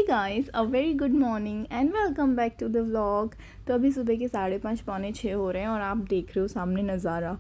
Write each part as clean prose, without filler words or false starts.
Guys, a very good morning and welcome back to the vlog. तो अभी सुबह के 5:30 पौने 6 हो रहे हैं और आप देख रहे हो सामने नज़ारा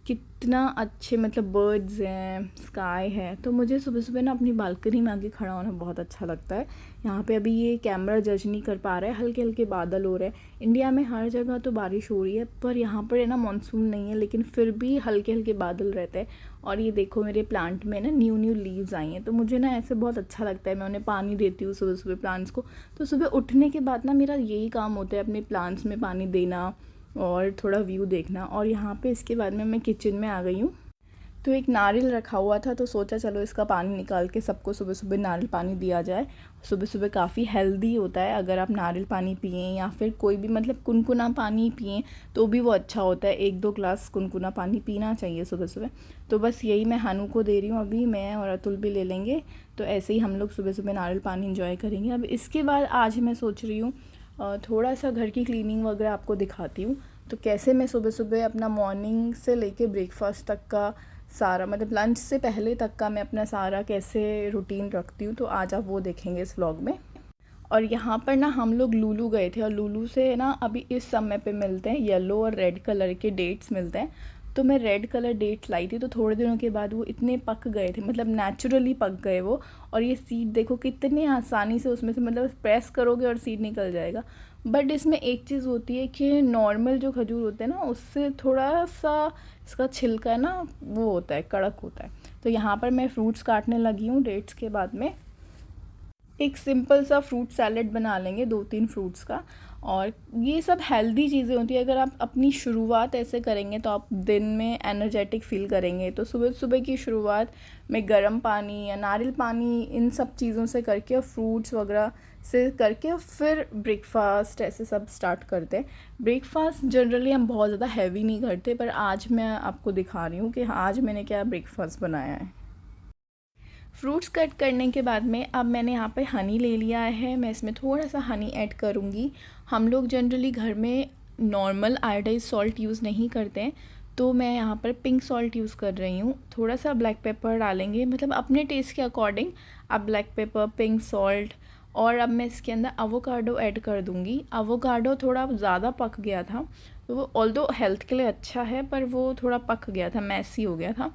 कितना अच्छे, मतलब बर्ड्स हैं, स्काई है। तो मुझे सुबह सुबह ना अपनी बालकनी में आके खड़ा होना बहुत अच्छा लगता है। यहाँ पे अभी ये कैमरा जज नहीं कर पा रहा है, हल्के हल्के बादल हो रहे हैं। इंडिया में हर जगह तो बारिश हो रही है, पर यहाँ पर है ना मानसून नहीं है, लेकिन फिर भी हल्के हल्के बादल रहते हैं। और ये देखो मेरे प्लांट में ना न्यू न्यू लीव्स आई हैं, तो मुझे ना ऐसे बहुत अच्छा लगता है। मैं उन्हें पानी देती हूँ सुबह सुबह प्लांट्स को। तो सुबह उठने के बाद ना मेरा यही काम होता है, अपने प्लांट्स में पानी देना और थोड़ा व्यू देखना। और यहाँ पे इसके बाद में मैं किचन में आ गई हूँ। तो एक नारियल रखा हुआ था, तो सोचा चलो इसका पानी निकाल के सबको सुबह सुबह नारियल पानी दिया जाए। सुबह सुबह काफ़ी हेल्दी होता है अगर आप नारियल पानी पिएं या फिर कोई भी मतलब कुनकुना पानी पिएं तो भी वो अच्छा होता है। 1-2 ग्लास कुनकुना पानी पीना चाहिए सुबह सुबह। तो बस यही मैं हानू को दे रही हूँ, अभी मैं और अतुल भी ले लेंगे। तो ऐसे ही हम लोग सुबह सुबह नारियल पानी इंजॉय करेंगे। अब इसके बाद आज मैं सोच रही हूँ थोड़ा सा घर की क्लीनिंग वगैरह आपको दिखाती हूँ। तो कैसे मैं सुबह सुबह अपना मॉर्निंग से लेके ब्रेकफास्ट तक का सारा, मतलब लंच से पहले तक का मैं अपना सारा कैसे रूटीन रखती हूँ, तो आज आप वो देखेंगे इस व्लॉग में। और यहाँ पर ना हम लोग लूलू गए थे और लूलू से ना अभी इस समय पे मिलते हैं येलो और रेड कलर के डेट्स मिलते हैं। तो मैं रेड कलर डेट्स लाई थी, तो थोड़े दिनों के बाद वो इतने पक गए थे, मतलब नेचुरली पक गए वो। और ये सीड देखो कितने आसानी से उसमें से, मतलब प्रेस करोगे और सीड निकल जाएगा। बट इसमें एक चीज़ होती है कि नॉर्मल जो खजूर होते हैं ना, उससे थोड़ा सा इसका छिलका है ना वो होता है, कड़क होता है। तो यहाँ पर मैं फ्रूट्स काटने लगी हूँ। डेट्स के बाद में एक सिंपल सा फ्रूट सैलेड बना लेंगे 2-3 फ्रूट्स का। और ये सब हेल्दी चीज़ें होती है, अगर आप अपनी शुरुआत ऐसे करेंगे तो आप दिन में एनर्जेटिक फील करेंगे। तो सुबह सुबह की शुरुआत में गर्म पानी या नारियल पानी इन सब चीज़ों से करके और फ्रूट्स वगैरह से करके और फिर ब्रेकफास्ट ऐसे सब स्टार्ट करते हैं। ब्रेकफास्ट जनरली हम बहुत ज़्यादा हैवी नहीं करते, पर आज मैं आपको दिखा रही हूँ कि आज मैंने क्या ब्रेकफास्ट बनाया है। फ्रूट्स कट करने के बाद में अब मैंने यहाँ पे हनी ले लिया है, मैं इसमें थोड़ा सा हनी ऐड करूँगी। हम लोग जनरली घर में नॉर्मल आयोडाइज सॉल्ट यूज़ नहीं करते हैं, तो मैं यहाँ पर पिंक सॉल्ट यूज़ कर रही हूँ। थोड़ा सा ब्लैक पेपर डालेंगे, मतलब अपने टेस्ट के अकॉर्डिंग आप ब्लैक पेपर, पिंक सॉल्ट। और अब मैं इसके अंदर अवोकाडो ऐड कर दूँगी। अवोकाडो थोड़ा ज़्यादा पक गया था, तो वो ऑल्दो हेल्थ के लिए अच्छा है, पर वो थोड़ा पक गया था, मैसी हो गया था।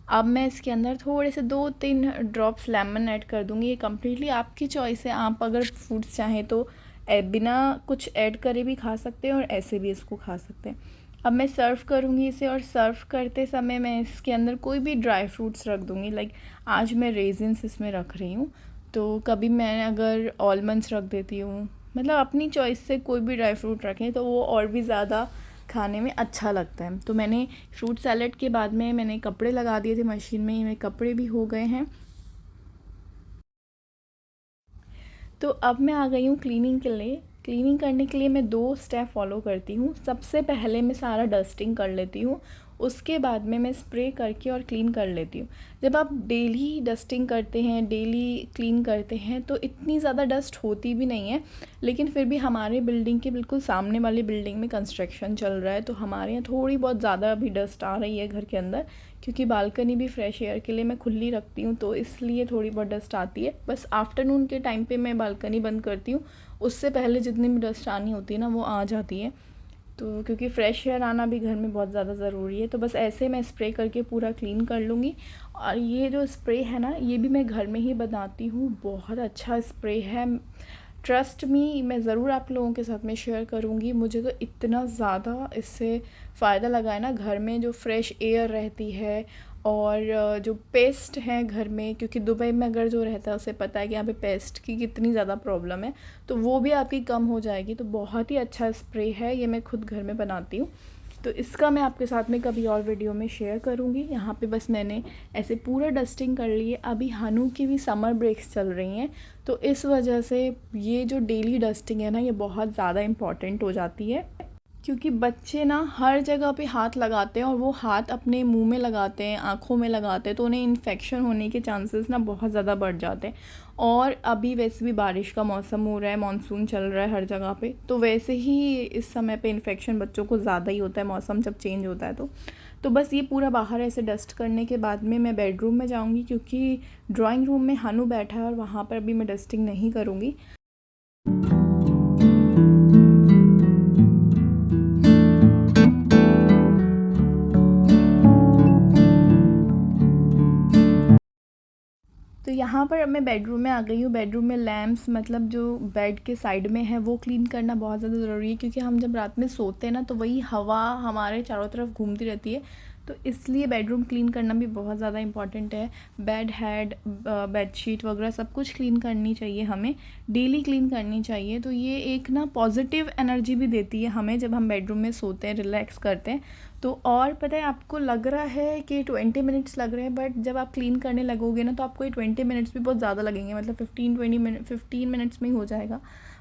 अब मैं इसके अंदर थोड़े से 2-3 ड्रॉप्स लेमन ऐड कर दूँगी। ये कम्प्लीटली आपकी चॉइस है, आप अगर फ्रूट्स चाहें तो बिना कुछ ऐड करे भी खा सकते हैं और ऐसे भी इसको खा सकते हैं। अब मैं सर्व करूँगी इसे, और सर्व करते समय मैं इसके अंदर कोई भी ड्राई फ्रूट्स रख दूँगी। लाइक आज मैं रेजिन्स इसमें रख रही हूँ, तो कभी मैं अगर ऑलमंड्स रख देती हूँ, मतलब अपनी चॉइस से कोई भी ड्राई फ्रूट रखें तो वो और भी ज़्यादा खाने में अच्छा लगता है। तो मैंने फ्रूट सैलेड के बाद में मैंने कपड़े लगा दिए थे मशीन में, मेरे कपड़े भी हो गए हैं। तो अब मैं आ गई हूँ क्लीनिंग के लिए। क्लीनिंग करने के लिए मैं 2 स्टेप फॉलो करती हूँ। सबसे पहले मैं सारा डस्टिंग कर लेती हूँ, उसके बाद में मैं स्प्रे करके और क्लीन कर लेती हूँ। जब आप डेली डस्टिंग करते हैं, डेली क्लीन करते हैं, तो इतनी ज़्यादा डस्ट होती भी नहीं है। लेकिन फिर भी हमारे बिल्डिंग के बिल्कुल सामने वाली बिल्डिंग में कंस्ट्रक्शन चल रहा है, तो हमारे यहाँ थोड़ी बहुत ज़्यादा अभी डस्ट आ रही है घर के अंदर, क्योंकि बालकनी भी फ्रेश एयर के लिए मैं खुली रखती हूँ, तो इसलिए थोड़ी बहुत डस्ट आती है। बस आफ्टरनून के टाइम पे मैं बालकनी बंद करती हूँ, उससे पहले जितनी भी डस्ट आनी होती है ना वो आ जाती है। तो क्योंकि फ्रेश एयर आना भी घर में बहुत ज़्यादा ज़रूरी है, तो बस ऐसे मैं स्प्रे करके पूरा क्लीन कर लूँगी। और ये जो स्प्रे है ना, ये भी मैं घर में ही बनाती हूँ, बहुत अच्छा स्प्रे है, ट्रस्ट मी। मैं ज़रूर आप लोगों के साथ में शेयर करूँगी। मुझे तो इतना ज़्यादा इससे फ़ायदा लगा है ना, घर में जो फ्रेश एयर रहती है और जो पेस्ट हैं घर में, क्योंकि दुबई में अगर जो रहता है उसे पता है कि यहाँ पे पेस्ट की कितनी ज़्यादा प्रॉब्लम है, तो वो भी आपकी कम हो जाएगी। तो बहुत ही अच्छा स्प्रे है ये, मैं खुद घर में बनाती हूँ। तो इसका मैं आपके साथ में कभी और वीडियो में शेयर करूँगी। यहाँ पे बस मैंने ऐसे पूरा डस्टिंग कर ली है। अभी हानू की भी समर ब्रेक्स चल रही हैं, तो इस वजह से ये जो डेली डस्टिंग है ना, ये बहुत ज़्यादा इम्पॉर्टेंट हो जाती है। क्योंकि बच्चे ना हर जगह पे हाथ लगाते हैं और वो हाथ अपने मुंह में लगाते हैं, आँखों में लगाते हैं, तो उन्हें इन्फेक्शन होने के चांसेस ना बहुत ज़्यादा बढ़ जाते हैं। और अभी वैसे भी बारिश का मौसम हो रहा है, मानसून चल रहा है हर जगह पे, तो वैसे ही इस समय पे इन्फेक्शन बच्चों को ज़्यादा ही होता है, मौसम जब चेंज होता है तो। तो बस ये पूरा बाहर ऐसे डस्ट करने के बाद में मैं बेडरूम में जाऊँगी, क्योंकि ड्राइंग रूम में हनु बैठा है और वहाँ पर अभी मैं डस्टिंग नहीं करूँगी। तो यहाँ पर अब मैं बेडरूम में आ गई हूँ। बेडरूम में लैम्प्स, मतलब जो बेड के साइड में है, वो क्लीन करना बहुत ज़्यादा ज़रूरी है, क्योंकि हम जब रात में सोते हैं ना तो वही हवा हमारे चारों तरफ घूमती रहती है, तो इसलिए बेडरूम क्लीन करना भी बहुत ज़्यादा इम्पॉर्टेंट है। बेड हेड, बेडशीट वगैरह सब कुछ क्लीन करनी चाहिए, हमें डेली क्लीन करनी चाहिए। तो ये एक ना पॉजिटिव एनर्जी भी देती है हमें जब हम बेडरूम में सोते हैं, रिलैक्स करते हैं। तो और पता है, आपको लग रहा है कि 20 मिनट्स लग रहे हैं, बट जब आप क्लीन करने लगोगे ना तो आपको ये 20 मिनट्स भी बहुत ज़्यादा लगेंगे, मतलब 15 मिनट्स में ही हो जाएगा।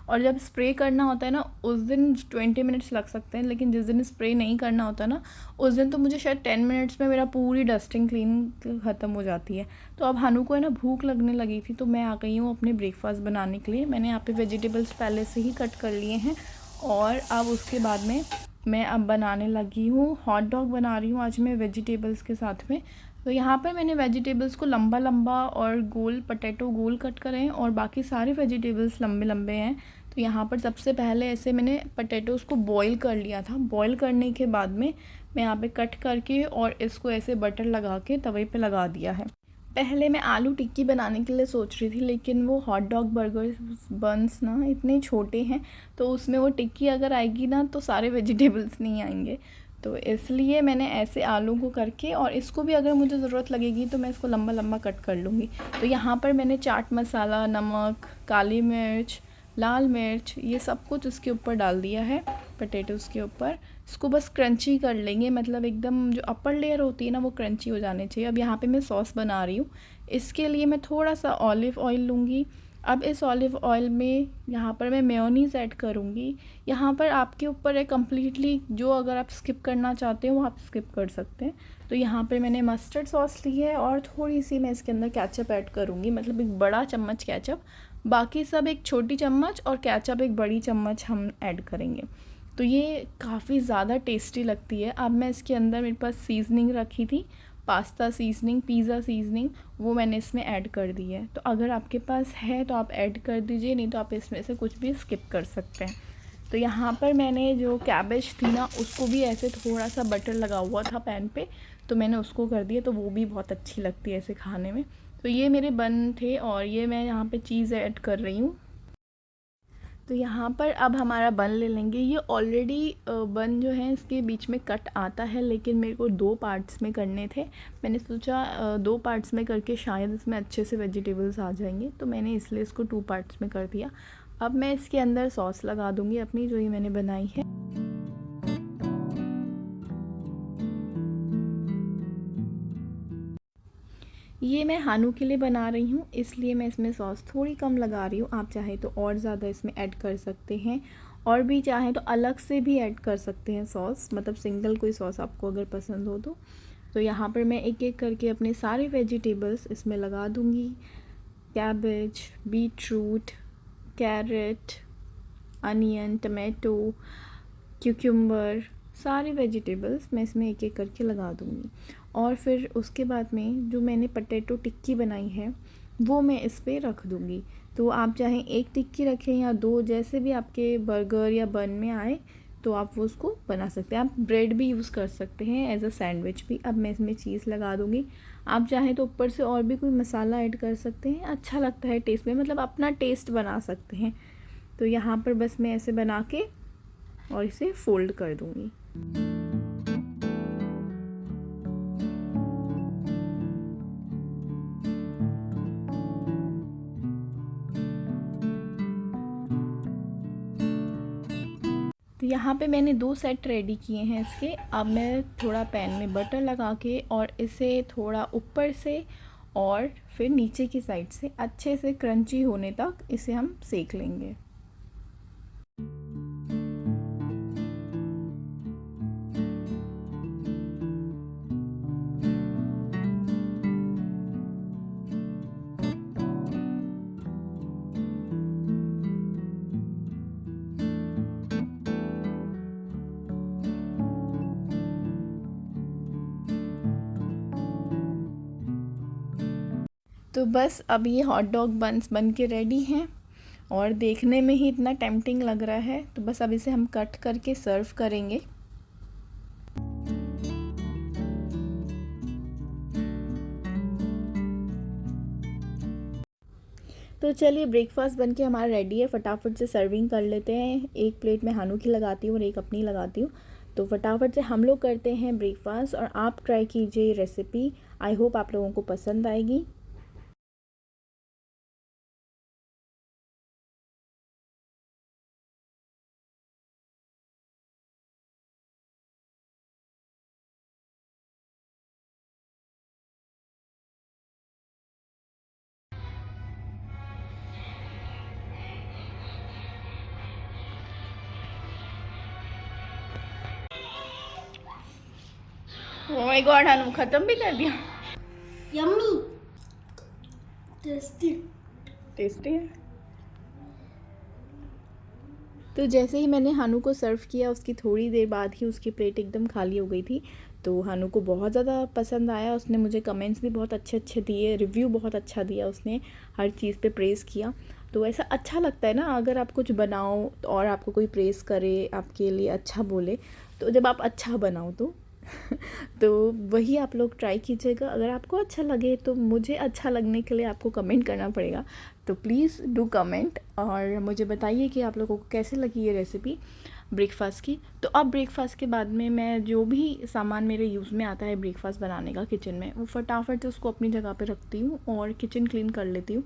और जब स्प्रे करना होता है ना, उस दिन 20 मिनट्स लग सकते हैं, लेकिन जिस दिन स्प्रे नहीं करना होता ना, उस दिन तो मुझे शायद 10 मिनट्स में मेरा पूरी डस्टिंग क्लीन ख़त्म हो जाती है। तो अब हनु को है ना भूख लगने लगी थी, तो मैं आ गई हूँ अपने ब्रेकफास्ट बनाने के लिए। मैंने यहाँ पे वेजिटेबल्स पहले से ही कट कर लिए हैं, और अब उसके बाद में मैं अब बनाने लगी हूँ हॉट डॉग बना रही हूँ आज मैं वेजिटेबल्स के साथ में। तो यहाँ पर मैंने वेजिटेबल्स को लंबा लंबा और गोल, पोटैटो गोल कट करे हैं, और बाकी सारे वेजिटेबल्स लंबे लंबे हैं। तो यहाँ पर सबसे पहले ऐसे मैंने पोटैटोज़ को बॉईल कर लिया था। बॉईल करने के बाद में मैं यहाँ पे कट करके और इसको ऐसे बटर लगा के तवे पे लगा दिया है। पहले मैं आलू टिक्की बनाने के लिए सोच रही थी, लेकिन वो हॉट डॉग बर्गर बन्स ना इतने छोटे हैं, तो उसमें वो टिक्की अगर आएगी ना तो सारे वेजिटेबल्स नहीं आएंगे। तो इसलिए मैंने ऐसे आलू को करके, और इसको भी अगर मुझे ज़रूरत लगेगी तो मैं इसको लंबा लंबा कट कर लूँगी। तो यहाँ पर मैंने चाट मसाला, नमक, काली मिर्च, लाल मिर्च, ये सब कुछ इसके ऊपर डाल दिया है, पोटैटोज़ के ऊपर। इसको बस क्रंची कर लेंगे, मतलब एकदम जो अपर लेयर होती है ना वो क्रंची हो जानी चाहिए। अब यहाँ पे मैं सॉस बना रही हूँ। इसके लिए मैं थोड़ा सा ऑलिव ऑयल लूँगी। अब इस ऑलिव ऑयल में यहाँ पर मैं मेयोनीज़ ऐड करूँगी। यहाँ पर आपके ऊपर है कम्प्लीटली, जो अगर आप स्किप करना चाहते हो वो आप स्किप कर सकते हैं। तो यहाँ पर मैंने मस्टर्ड सॉस ली है, और थोड़ी सी मैं इसके अंदर केचप ऐड करूँगी, मतलब एक बड़ा चम्मच केचप। बाकी सब एक छोटी चम्मच, और केचप एक बड़ी चम्मच हम ऐड करेंगे। तो ये काफ़ी ज़्यादा टेस्टी लगती है। अब मैं इसके अंदर, मेरे पास सीजनिंग रखी थी, पास्ता सीजनिंग, पिज़्ज़ा सीजनिंग, वो मैंने इसमें ऐड कर दी है। तो अगर आपके पास है तो आप ऐड कर दीजिए, नहीं तो आप इसमें से कुछ भी स्किप कर सकते हैं। तो यहाँ पर मैंने जो कैबेज थी ना, उसको भी ऐसे थोड़ा सा बटर लगा हुआ था पैन पे, तो मैंने उसको कर दिया, तो वो भी बहुत अच्छी लगती है ऐसे खाने में। तो ये मेरे बन थे, और ये मैं यहाँ पे चीज़ ऐड कर रही हूँ। तो यहाँ पर अब हमारा बन ले लेंगे। ये ऑलरेडी बन जो है इसके बीच में कट आता है, लेकिन मेरे को 2 पार्ट्स में करने थे। मैंने सोचा 2 पार्ट्स में करके शायद इसमें अच्छे से वेजिटेबल्स आ जाएंगे, तो मैंने इसलिए इसको 2 पार्ट्स में कर दिया। अब मैं इसके अंदर सॉस लगा दूँगी अपनी, जो ये मैंने बनाई है। ये मैं हानू के लिए बना रही हूँ, इसलिए मैं इसमें सॉस थोड़ी कम लगा रही हूँ। आप चाहे तो और ज़्यादा इसमें ऐड कर सकते हैं, और भी चाहे तो अलग से भी ऐड कर सकते हैं सॉस, मतलब सिंगल कोई सॉस आपको अगर पसंद हो तो। यहाँ पर मैं एक एक करके अपने सारे वेजिटेबल्स इसमें लगा दूँगी। Cabbage, beetroot, carrot, onion, tomato, cucumber, सारे वेजिटेबल्स मैं इसमें एक एक करके लगा दूँगी। और फिर उसके बाद में जो मैंने पोटैटो टिक्की बनाई है वो मैं इस पर रख दूँगी। तो आप चाहे एक टिक्की रखें या 2, जैसे भी आपके बर्गर या बन में आए तो आप वो उसको बना सकते हैं। आप ब्रेड भी यूज़ कर सकते हैं एज अ सैंडविच भी। अब मैं इसमें चीज़ लगा दूँगी। आप चाहें तो ऊपर से और भी कोई मसाला ऐड कर सकते हैं, अच्छा लगता है टेस्ट में, मतलब अपना टेस्ट बना सकते हैं। तो यहाँ पर बस मैं ऐसे बना के और इसे फोल्ड कर दूँगी। तो यहाँ पे मैंने 2 सेट रेडी किए हैं इसके। अब मैं थोड़ा पैन में बटर लगा के और इसे थोड़ा ऊपर से और फिर नीचे की साइड से अच्छे से क्रंची होने तक इसे हम सेक लेंगे। तो बस अब ये हॉट डॉग बन्स बन के रेडी हैं और देखने में ही इतना टेम्पटिंग लग रहा है। तो बस अब इसे हम कट करके सर्व करेंगे। तो चलिए ब्रेकफास्ट बन के हमारा रेडी है, फटाफट से सर्विंग कर लेते हैं। एक प्लेट में हानू की लगाती हूँ और एक अपनी लगाती हूँ। तो फटाफट से हम लोग करते हैं ब्रेकफास्ट और आप ट्राई कीजिए ये रेसिपी। आई होप आप लोगों को पसंद आएगी। ओह माय गॉड, हानू ख़त्म भी कर दिया। Yummy, tasty. टेस्टी है। तो जैसे ही मैंने हानू को सर्व किया उसकी थोड़ी देर बाद ही उसकी प्लेट एकदम खाली हो गई थी। तो हानू को बहुत ज़्यादा पसंद आया, उसने मुझे कमेंट्स भी बहुत अच्छे अच्छे दिए, रिव्यू बहुत अच्छा दिया, उसने हर चीज़ पे प्रेज़ किया। तो ऐसा अच्छा लगता है ना, अगर आप कुछ बनाओ और आपको कोई प्रेज़ करे, आपके लिए अच्छा बोले, तो जब आप अच्छा बनाओ तो वही आप लोग ट्राई कीजिएगा। अगर आपको अच्छा लगे तो मुझे अच्छा लगने के लिए आपको कमेंट करना पड़ेगा। तो प्लीज़ डू कमेंट और मुझे बताइए कि आप लोगों को कैसे लगी ये रेसिपी ब्रेकफास्ट की। तो अब ब्रेकफास्ट के बाद में मैं जो भी सामान मेरे यूज़ में आता है ब्रेकफास्ट बनाने का किचन में, वो फटाफट से उसको अपनी जगह पे रखती हूँ और किचन क्लीन कर लेती हूँ।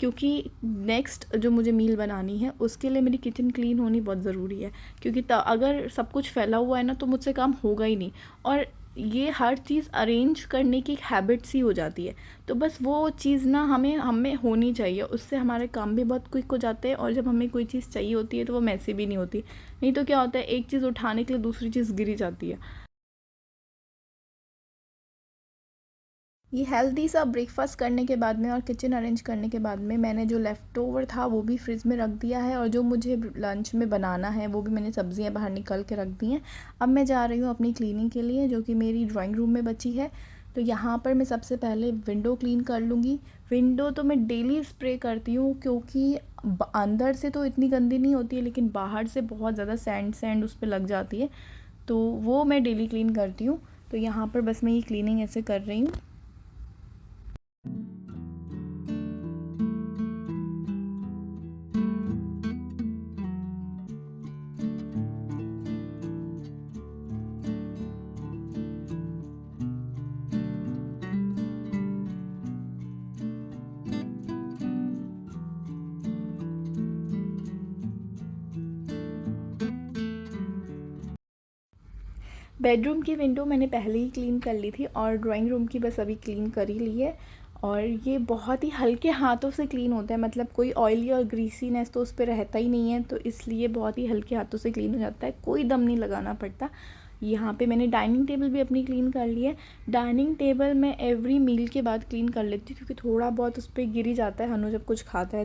क्योंकि नेक्स्ट जो मुझे मील बनानी है उसके लिए मेरी किचन क्लीन होनी बहुत ज़रूरी है। क्योंकि अगर सब कुछ फैला हुआ है ना तो मुझसे काम होगा ही नहीं। और ये हर चीज़ अरेंज करने की एक हैबिट सी हो जाती है। तो बस वो चीज़ ना हमें होनी चाहिए, उससे हमारे काम भी बहुत क्विक हो जाते हैं। और जब हमें कोई चीज़ चाहिए होती है तो वो मैसी भी नहीं होती। नहीं तो क्या होता है, एक चीज़ उठाने के लिए दूसरी चीज़ गिरी जाती है। ये हेल्दी सा ब्रेकफास्ट करने के बाद में और किचन अरेंज करने के बाद में मैंने जो लेफ़्ट ओवर था वो भी फ्रिज में रख दिया है। और जो मुझे लंच में बनाना है वो भी मैंने सब्ज़ियाँ बाहर निकल के रख दी हैं। अब मैं जा रही हूँ अपनी क्लीनिंग के लिए, जो कि मेरी ड्राइंग रूम में बची है। तो यहाँ पर मैं सबसे पहले विंडो क्लीन कर लूँगी। विंडो तो मैं डेली स्प्रे करती हूँ, क्योंकि अंदर से तो इतनी गंदी नहीं होती है, लेकिन बाहर से बहुत ज़्यादा सैंड उस पर लग जाती है। तो वो मैं डेली क्लीन करती हूँ। तो यहाँ पर बस मैं ये क्लीनिंग ऐसे कर रही हूँ। बेडरूम की विंडो मैंने पहले ही क्लीन कर ली थी और ड्राइंग रूम की बस अभी क्लीन कर ही ली है। और ये बहुत ही हल्के हाथों से क्लीन होता है, मतलब कोई ऑयली और ग्रीसीनेस तो उस पर रहता ही नहीं है। तो इसलिए बहुत ही हल्के हाथों से क्लीन हो जाता है, कोई दम नहीं लगाना पड़ता। यहाँ पे मैंने डाइनिंग टेबल भी अपनी क्लीन कर ली है। डाइनिंग टेबल मैं एवरी मील के बाद क्लीन कर लेती हूँ, क्योंकि थोड़ा बहुत उस पर गिर ही जाता है हनु जब कुछ खाता है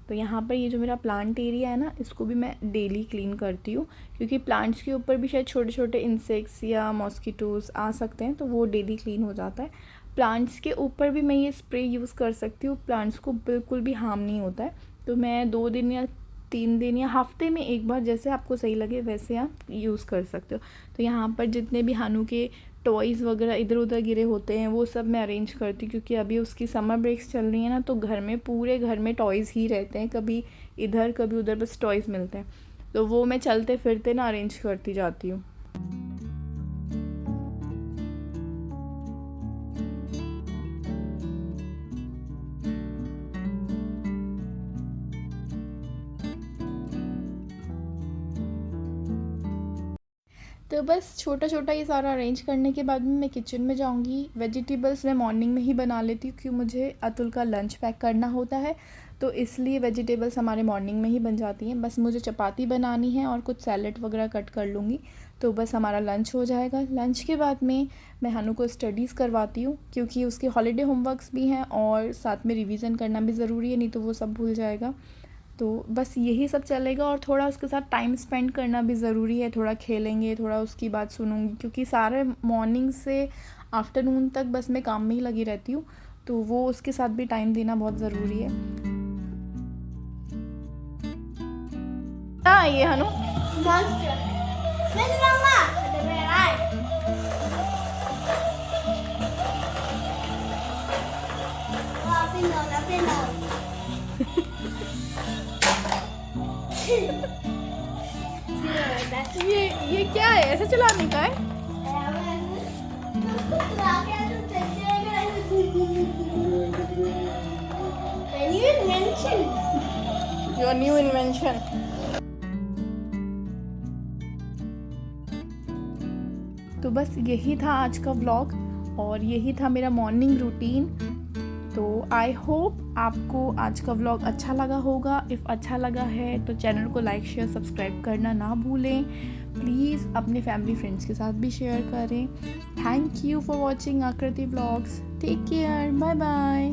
तो यहाँ पर ये जो मेरा प्लांट एरिया है ना, इसको भी मैं डेली क्लीन करती हूँ। क्योंकि प्लांट्स के ऊपर भी शायद छोटे छोटे इंसेक्ट्स या मॉस्किटोज़ आ सकते हैं, तो वो डेली क्लीन हो जाता है। प्लांट्स के ऊपर भी मैं ये स्प्रे यूज़ कर सकती हूँ, प्लांट्स को बिल्कुल भी हार्म नहीं होता है। तो मैं 2 दिन या 3 दिन या हफ्ते में एक बार, जैसे आपको सही लगे वैसे आप यूज़ कर सकते हो। तो यहाँ पर जितने भी हानू के टॉयज़ वगैरह इधर उधर गिरे होते हैं वो सब मैं अरेंज करती हूँ। क्योंकि अभी उसकी समर ब्रेक्स चल रही हैं ना, तो घर में पूरे घर में टॉयज़ ही रहते हैं, कभी इधर कभी उधर बस टॉयज़ मिलते हैं। तो वो मैं चलते फिरते ना अरेंज करती जाती हूँ। तो बस छोटा छोटा ये सारा अरेंज करने के बाद में मैं किचन में जाऊंगी। वेजिटेबल्स मैं मॉर्निंग में ही बना लेती हूँ, क्योंकि मुझे अतुल का लंच पैक करना होता है। तो इसलिए वेजिटेबल्स हमारे मॉर्निंग में ही बन जाती हैं। बस मुझे चपाती बनानी है और कुछ सैलेड वगैरह कट कर लूँगी, तो बस हमारा लंच हो जाएगा। लंच के बाद में मैं हनु को स्टडीज़ करवाती हूँ, क्योंकि उसके हॉलीडे होमवर्क्स भी हैं और साथ में रिवीजन करना भी ज़रूरी है, नहीं तो वो सब भूल जाएगा। तो बस यही सब चलेगा और थोड़ा उसके साथ टाइम स्पेंड करना भी ज़रूरी है। थोड़ा खेलेंगे, थोड़ा उसकी बात सुनूंगी, क्योंकि सारे मॉर्निंग से आफ्टरनून तक बस मैं काम में ही लगी रहती हूँ। तो वो उसके साथ भी टाइम देना बहुत ज़रूरी है। ये हनु ये क्या है, ऐसे चलाने का है? Your new invention. तो बस यही था आज का व्लॉग और यही था मेरा मॉर्निंग रूटीन। तो आई होप आपको आज का व्लॉग अच्छा लगा होगा। इफ़ अच्छा लगा है तो चैनल को लाइक शेयर सब्सक्राइब करना ना भूलें। प्लीज़ अपने फैमिली फ्रेंड्स के साथ भी शेयर करें। Thank you for watching Aakriti vlogs. Take care, bye bye.